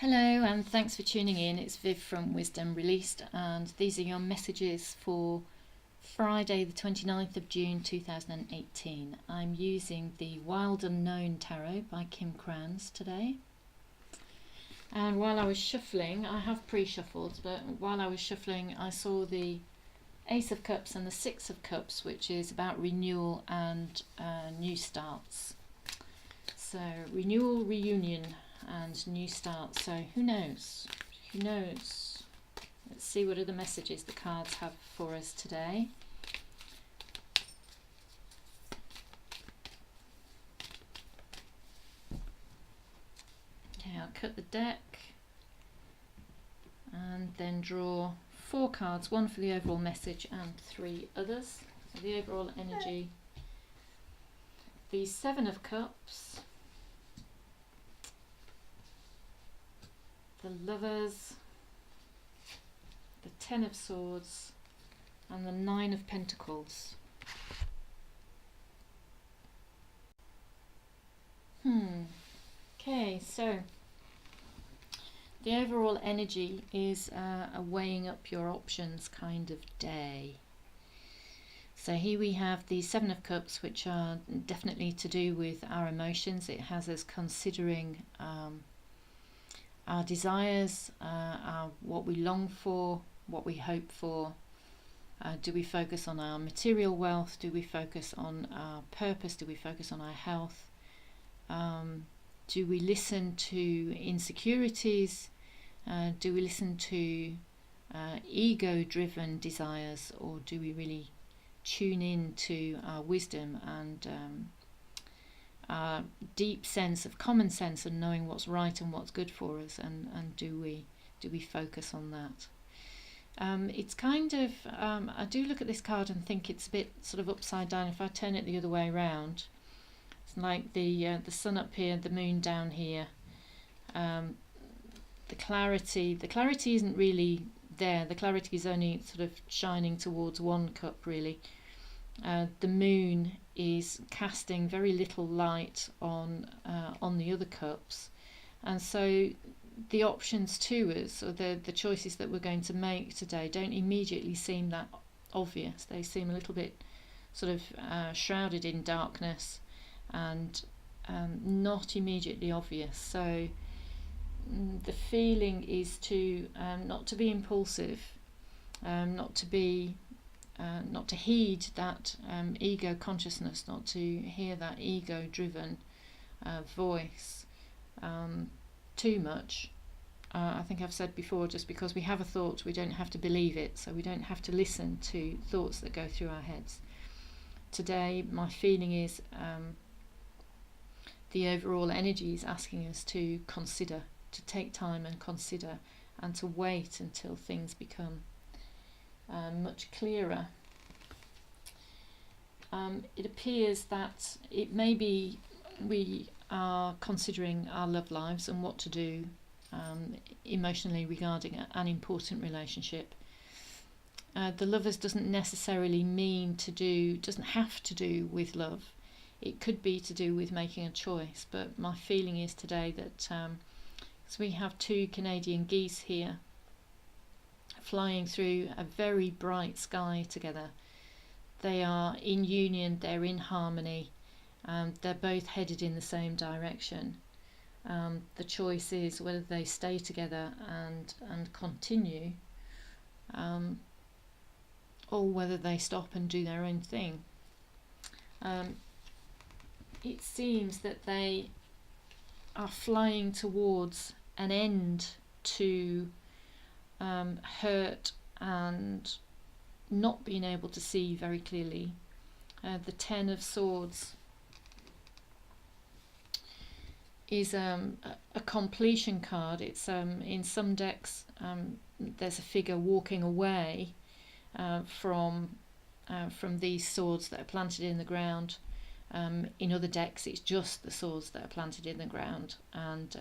Hello, and thanks for tuning in. It's Viv from Wisdom Released, and these are your messages for Friday, the 29th of June 2018. I'm using the Wild Unknown Tarot by Kim Krans today. And while I was shuffling, I have pre-shuffled, but while I was shuffling, I saw the Ace of Cups and the Six of Cups, which is about renewal and new starts. So, renewal, reunion, and new start. So who knows? Who knows? Let's see what other messages the cards have for us today. Okay, I'll cut the deck and then draw 4 cards, one for the overall message and 3 others. So the overall energy, the Seven of Cups, the Lovers, the Ten of Swords, and the Nine of Pentacles. Okay, so the overall energy is a weighing up your options kind of day. So here we have the Seven of Cups, which are definitely to do with our emotions. It has us considering our desires, what we long for, what we hope for. Do we focus on our material wealth? Do we focus on our purpose? Do we focus on our health? Do we listen to insecurities? Do we listen to ego-driven desires, or do we really tune in to our wisdom and our deep sense of common sense and knowing what's right and what's good for us, and do we focus on that? It's kind of I do look at this card and think it's a bit sort of upside down. If I turn it the other way around, it's like the sun up here, the moon down here. The clarity isn't really there. The clarity is only sort of shining towards one cup, really. The moon is casting very little light on the other cups, and so the options to us, or the choices that we're going to make today, don't immediately seem that obvious. They seem a little bit sort of shrouded in darkness and not immediately obvious. So the feeling is to not to be impulsive, not to heed that ego consciousness, not to hear that ego-driven voice too much. I think I've said before, just because we have a thought, we don't have to believe it, so we don't have to listen to thoughts that go through our heads. Today, my feeling is the overall energy is asking us to consider, to take time and consider, and to wait until things become much clearer. It appears that it may be we are considering our love lives and what to do emotionally regarding an important relationship. The Lovers doesn't necessarily doesn't have to do with love. It could be to do with making a choice, but my feeling is today that so we have 2 Canadian geese here flying through a very bright sky together. They are in union, they're in harmony, they're both headed in the same direction. The choice is whether they stay together and continue, or whether they stop and do their own thing. It seems that they are flying towards an end to hurt and not being able to see very clearly. The Ten of Swords is a completion card. It's in some decks there's a figure walking away from these swords that are planted in the ground. In other decks it's just the swords that are planted in the ground, and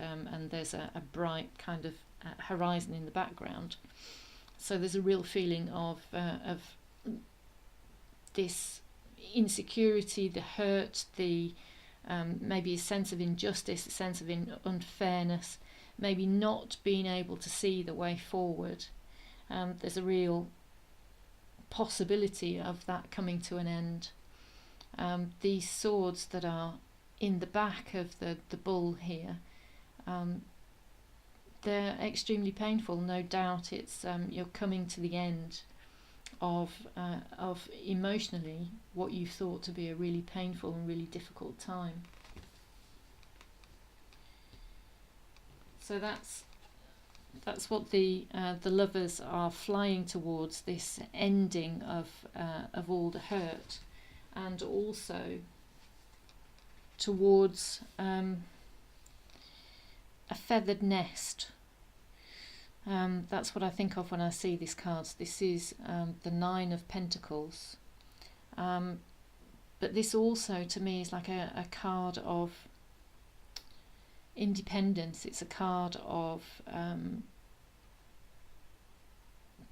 there's a bright kind of horizon in the background. So there's a real feeling of this insecurity, the hurt, the maybe a sense of injustice, a sense of unfairness maybe not being able to see the way forward. There's a real possibility of that coming to an end. These swords that are in the back of the bull here, they're extremely painful. No doubt it's you're coming to the end of emotionally what you thought to be a really painful and really difficult time. So that's what the lovers are flying towards, this ending of all the hurt, and also towards a feathered nest. That's what I think of when I see these cards. This is the Nine of Pentacles, but this also to me is like a card of independence. It's a card of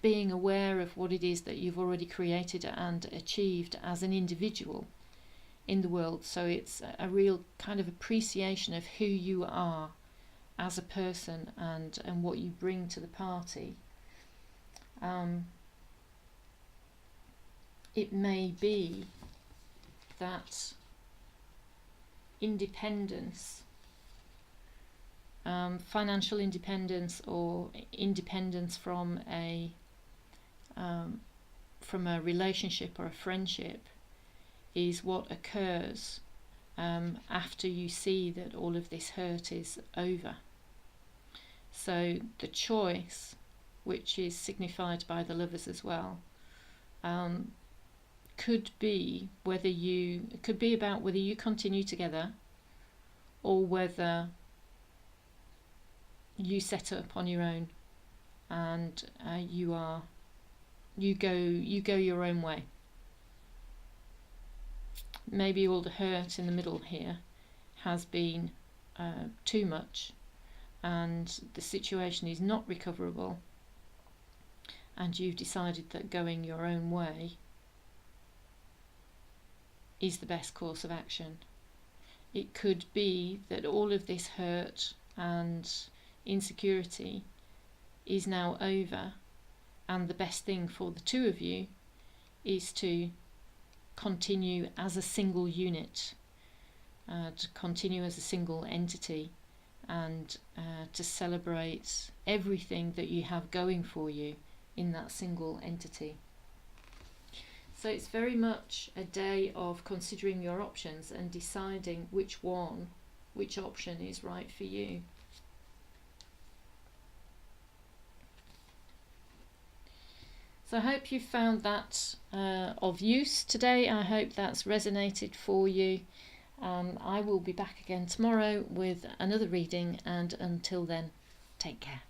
being aware of what it is that you've already created and achieved as an individual in the world. So it's a real kind of appreciation of who you are as a person and what you bring to the party. It may be that independence, financial independence or independence from a relationship or a friendship, is what occurs after you see that all of this hurt is over. So the choice, which is signified by the lovers as well, could be about whether you continue together or whether you set up on your own and you go your own way. Maybe all the hurt in the middle here has been too much and the situation is not recoverable, and you've decided that going your own way is the best course of action. It could be that all of this hurt and insecurity is now over, and the best thing for the two of you is to continue as a single unit, to continue as a single entity, and to celebrate everything that you have going for you in that single entity. So it's very much a day of considering your options and deciding which option is right for you. So I hope you found that of use today. I hope that's resonated for you. I will be back again tomorrow with another reading, and until then, take care.